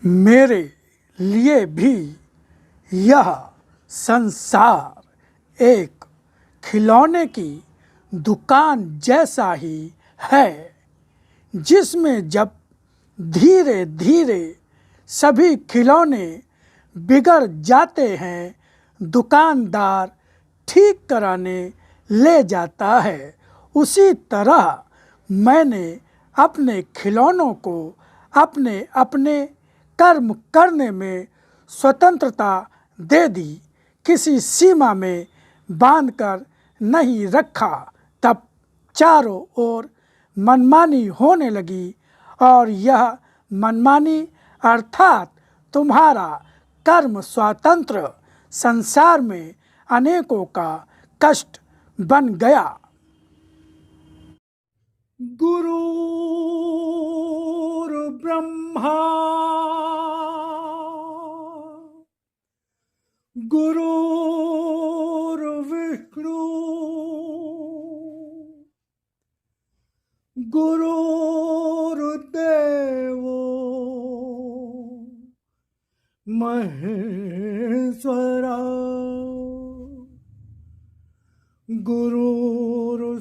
मेरे लिए भी यह संसार एक खिलौने की दुकान जैसा ही है, जिसमें जब धीरे धीरे सभी खिलौने बिगड़ जाते हैं, दुकानदार ठीक कराने ले जाता है। उसी तरह मैंने अपने खिलौनों को अपने अपने कर्म करने में स्वतंत्रता दे दी, किसी सीमा में बांधकर नहीं रखा। तब चारों ओर मनमानी होने लगी, और यह मनमानी अर्थात तुम्हारा कर्म स्वतंत्र संसार में अनेकों का कष्ट बन गया। गुरुर्ब्रह्मा गुरुर्विष्णु गुरुर्देवो महेश्वरा गुरुर्साक्षात्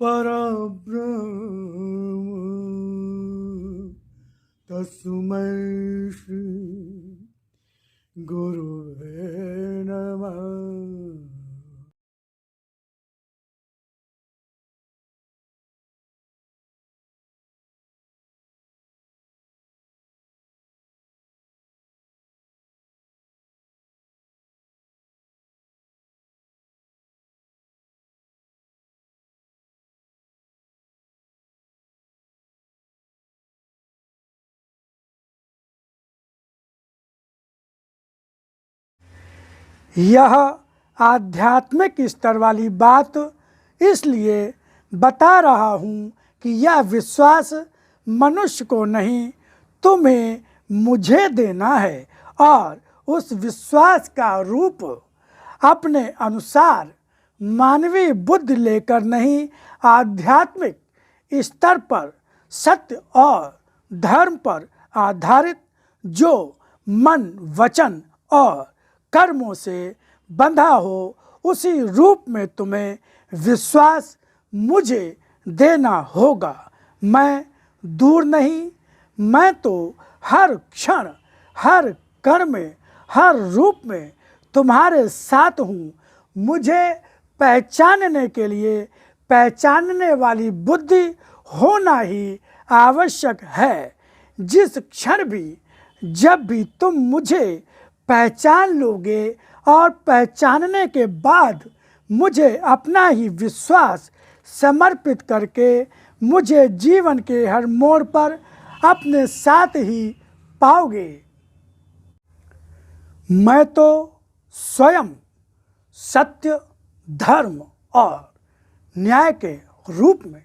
परब्रह्म तस्मै श्री गुरुवे नमः। यह आध्यात्मिक स्तर वाली बात इसलिए बता रहा हूँ कि यह विश्वास मनुष्य को नहीं, तुम्हें मुझे देना है, और उस विश्वास का रूप अपने अनुसार मानवीय बुद्धि लेकर नहीं, आध्यात्मिक स्तर पर सत्य और धर्म पर आधारित, जो मन वचन और कर्मों से बंधा हो, उसी रूप में तुम्हें विश्वास मुझे देना होगा। मैं दूर नहीं, मैं तो हर क्षण हर कर्म में हर रूप में तुम्हारे साथ हूँ। मुझे पहचानने के लिए पहचानने वाली बुद्धि होना ही आवश्यक है। जिस क्षण भी जब भी तुम मुझे पहचान लोगे और पहचानने के बाद मुझे अपना ही विश्वास समर्पित करके मुझे जीवन के हर मोड़ पर अपने साथ ही पाओगे। मैं तो स्वयं सत्य धर्म और न्याय के रूप में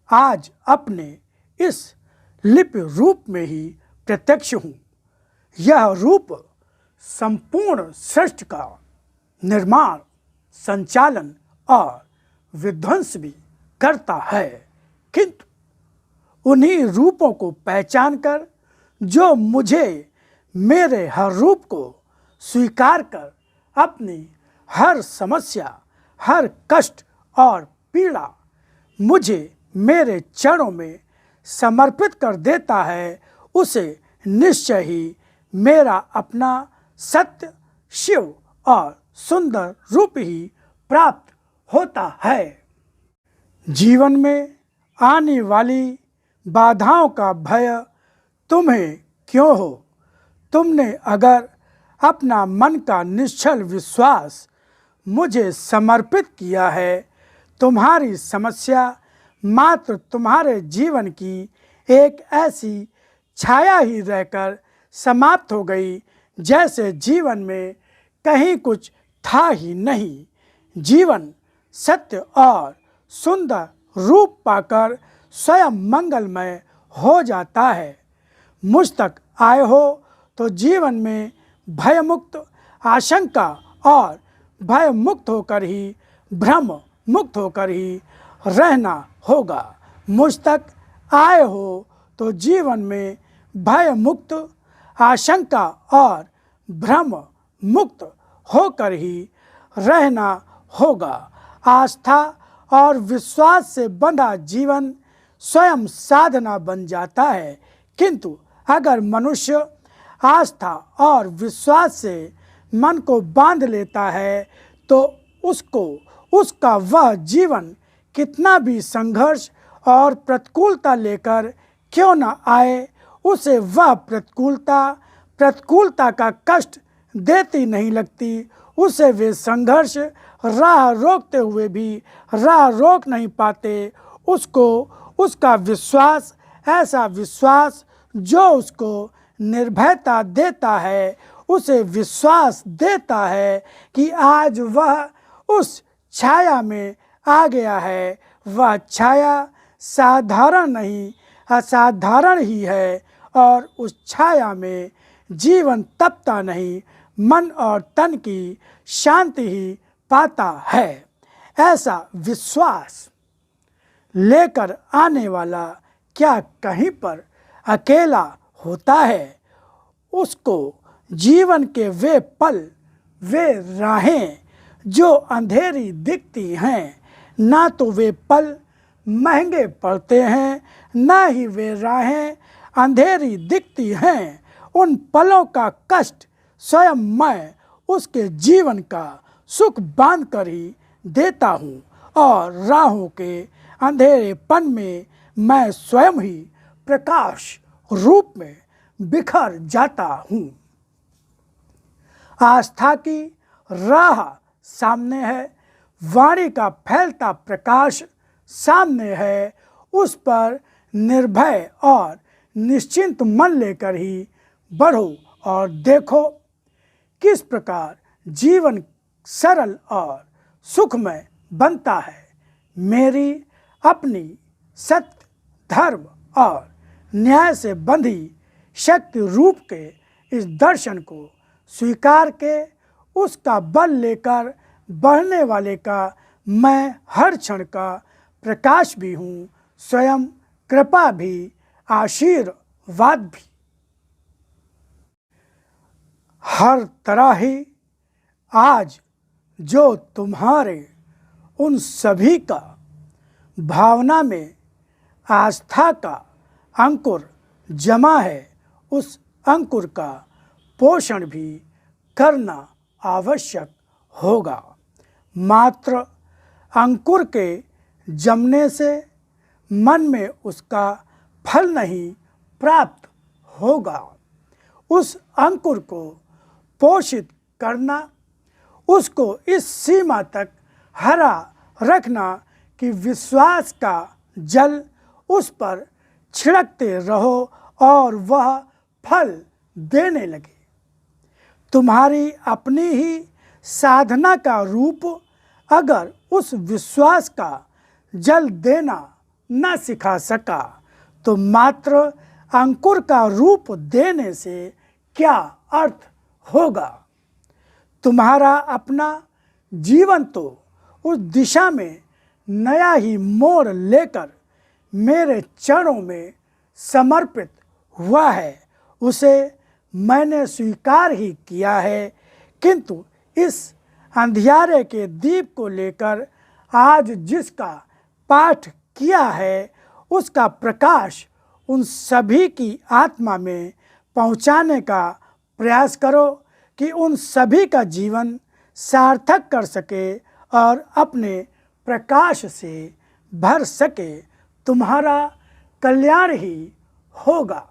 आज अपने इस लिपि रूप में ही प्रत्यक्ष हूँ। यह रूप संपूर्ण सृष्टि का निर्माण, संचालन और विध्वंस भी करता है, किंतु उन्हीं रूपों को पहचान कर जो मुझे मेरे हर रूप को स्वीकार कर अपनी हर समस्या, हर कष्ट और पीड़ा मुझे मेरे चरणों में समर्पित कर देता है, उसे निश्चय ही मेरा अपना सत्य, शिव और सुंदर रूप ही प्राप्त होता है। जीवन में आने वाली बाधाओं का भय तुम्हें क्यों हो? तुमने अगर अपना मन का निश्चल विश्वास मुझे समर्पित किया है, तुम्हारी समस्या मात्र तुम्हारे जीवन की एक ऐसी छाया ही रहकर समाप्त हो गई, जैसे जीवन में कहीं कुछ था ही नहीं। जीवन सत्य और सुंदर रूप पाकर स्वयं मंगलमय हो जाता है। मुझ तक आए हो तो जीवन में भयमुक्त, आशंका और भय मुक्त होकर ही, भ्रम मुक्त होकर ही रहना होगा। मुझ तक आए हो तो जीवन में भय मुक्त, आशंका और भ्रम मुक्त होकर ही रहना होगा। आस्था और विश्वास से बंधा जीवन स्वयं साधना बन जाता है, किंतु अगर मनुष्य आस्था और विश्वास से मन को बांध लेता है तो उसको उसका वह जीवन कितना भी संघर्ष और प्रतिकूलता लेकर क्यों न आए, उसे वह प्रतिकूलता का कष्ट देती नहीं लगती। उसे वे संघर्ष राह रोकते हुए भी राह रोक नहीं पाते। उसको उसका विश्वास, ऐसा विश्वास जो उसको निर्भयता देता है, उसे विश्वास देता है कि आज वह उस छाया में आ गया है। वह छाया साधारण नहीं, असाधारण ही है, और उस छाया में जीवन तपता नहीं, मन और तन की शांति ही पाता है। ऐसा विश्वास लेकर आने वाला क्या कहीं पर अकेला होता है? उसको जीवन के वे पल, वे राहें जो अंधेरी दिखती हैं, ना तो वे पल महंगे पड़ते हैं, ना ही वे राहें अंधेरी दिखती हैं। उन पलों का कष्ट स्वयं मैं उसके जीवन का सुख बांध कर ही देता हूँ, और राहों के अंधेरेपन में मैं स्वयं ही प्रकाश रूप में बिखर जाता हूँ। आस्था की राह सामने है, वाणी का फैलता प्रकाश सामने है। उस पर निर्भय और निश्चिंत मन लेकर ही बढ़ो और देखो किस प्रकार जीवन सरल और सुखमय बनता है। मेरी अपनी सत्य, धर्म और न्याय से बंधी शक्ति रूप के इस दर्शन को स्वीकार के उसका बल लेकर बढ़ने वाले का मैं हर क्षण का प्रकाश भी हूँ, स्वयं कृपा भी, आशीर्वाद भी। हर तरह ही आज जो तुम्हारे उन सभी का भावना में आस्था का अंकुर जमा है, उस अंकुर का पोषण भी करना आवश्यक होगा। मात्र अंकुर के जमने से मन में उसका फल नहीं प्राप्त होगा। उस अंकुर को पोषित करना, उसको इस सीमा तक हरा रखना कि विश्वास का जल उस पर छिड़कते रहो और वह फल देने लगे। तुम्हारी अपनी ही साधना का रूप अगर उस विश्वास का जल देना न सिखा सका तो मात्र अंकुर का रूप देने से क्या अर्थ होगा। तुम्हारा अपना जीवन तो उस दिशा में नया ही मोड़ लेकर मेरे चरणों में समर्पित हुआ है, उसे मैंने स्वीकार ही किया है। किंतु इस अंधियारे के दीप को लेकर आज जिसका पाठ किया है, उसका प्रकाश उन सभी की आत्मा में पहुंचाने का प्रयास करो कि उन सभी का जीवन सार्थक कर सके और अपने प्रकाश से भर सके। तुम्हारा कल्याण ही होगा।